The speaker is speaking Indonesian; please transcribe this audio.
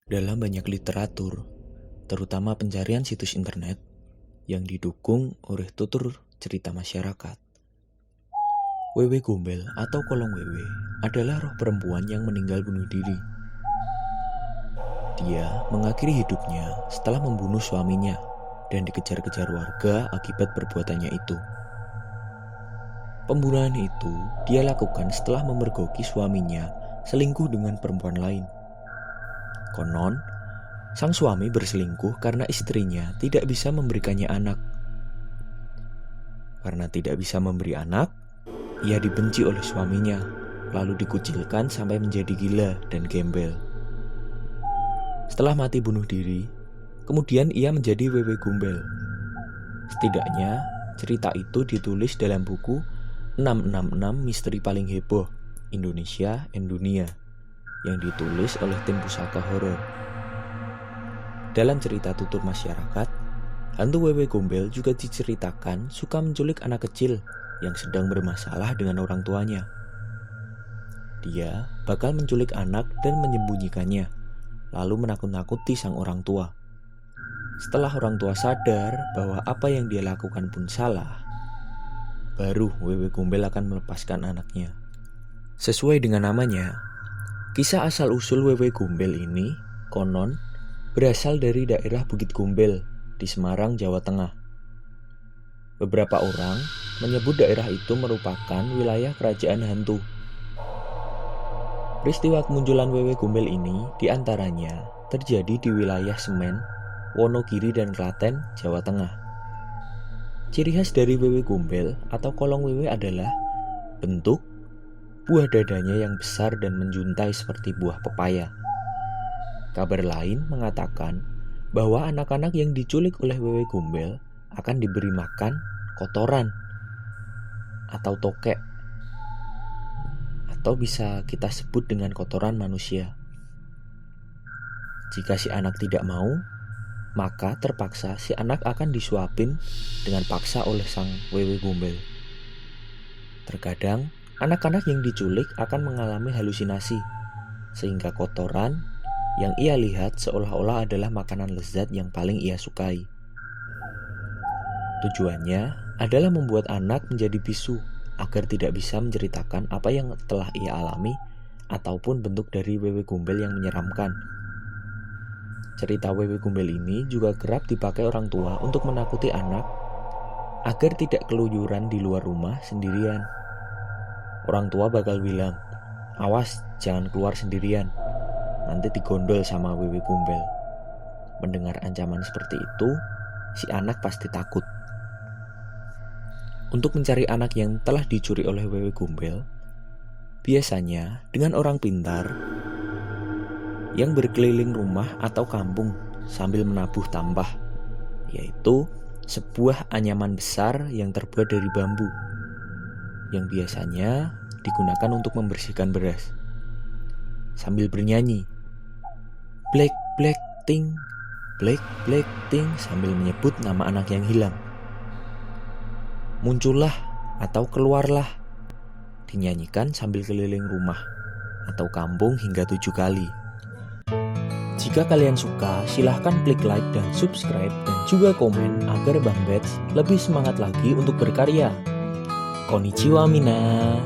Dalam banyak literatur, terutama pencarian situs internet yang didukung oleh tutur cerita masyarakat, Wewe Gombel atau Kolong Wewe adalah roh perempuan yang meninggal bunuh diri. Dia mengakhiri hidupnya setelah membunuh suaminya dan dikejar-kejar warga akibat perbuatannya itu. Pembunuhan itu dia lakukan setelah memergoki suaminya selingkuh dengan perempuan lain. Konon, sang suami berselingkuh karena istrinya tidak bisa memberikannya anak. Karena tidak bisa memberi anak, ia dibenci oleh suaminya, lalu dikucilkan sampai menjadi gila dan gembel. Setelah mati bunuh diri, kemudian ia menjadi Wewe Gombel. Setidaknya, cerita itu ditulis dalam buku 666 Misteri Paling Heboh Indonesia and Dunia yang ditulis oleh tim Pusaka Horor. Dalam cerita tutur masyarakat, hantu Wewe Gombel juga diceritakan suka menculik anak kecil yang sedang bermasalah dengan orang tuanya. Dia bakal menculik anak dan menyembunyikannya, lalu menakut-nakuti sang orang tua. Setelah orang tua sadar bahwa apa yang dia lakukan pun salah, baru Wewe Gombel akan melepaskan anaknya. Sesuai dengan namanya, kisah asal-usul Wewe Gombel ini konon berasal dari daerah Bukit Gombel di Semarang, Jawa Tengah. Beberapa orang menyebut daerah itu merupakan wilayah kerajaan hantu. Peristiwa kemunculan Wewe Gombel ini diantaranya terjadi di wilayah Semen, Wonogiri, dan Klaten, Jawa Tengah. Ciri khas dari Wewe Gombel atau Kolong Wewe adalah bentuk buah dadanya yang besar dan menjuntai seperti buah pepaya. Kabar lain mengatakan bahwa anak-anak yang diculik oleh Wewe Gombel akan diberi makan kotoran atau tokek, atau bisa kita sebut dengan kotoran manusia. Jika si anak tidak mau, maka terpaksa si anak akan disuapin dengan paksa oleh sang Wewe Gombel. Terkadang, anak-anak yang diculik akan mengalami halusinasi, sehingga kotoran yang ia lihat seolah-olah adalah makanan lezat yang paling ia sukai. Tujuannya adalah membuat anak menjadi bisu agar tidak bisa menceritakan apa yang telah ia alami ataupun bentuk dari Wewe Gombel yang menyeramkan. Cerita Wewe Gombel ini juga kerap dipakai orang tua untuk menakuti anak agar tidak keluyuran di luar rumah sendirian. Orang tua bakal bilang, "Awas, jangan keluar sendirian, nanti digondol sama Wewe Gombel." Mendengar ancaman seperti itu, si anak pasti takut. Untuk mencari anak yang telah dicuri oleh Wewe Gombel, biasanya dengan orang pintar yang berkeliling rumah atau kampung sambil menabuh tampah, yaitu sebuah anyaman besar yang terbuat dari bambu yang biasanya digunakan untuk membersihkan beras, sambil bernyanyi black black ting, black black ting, sambil menyebut nama anak yang hilang. Muncullah atau keluarlah dinyanyikan sambil keliling rumah atau kampung hingga 7 kali. Jika kalian suka, silahkan klik like dan subscribe dan juga komen agar Bang Bets lebih semangat lagi untuk berkarya. Konnichiwa Mina.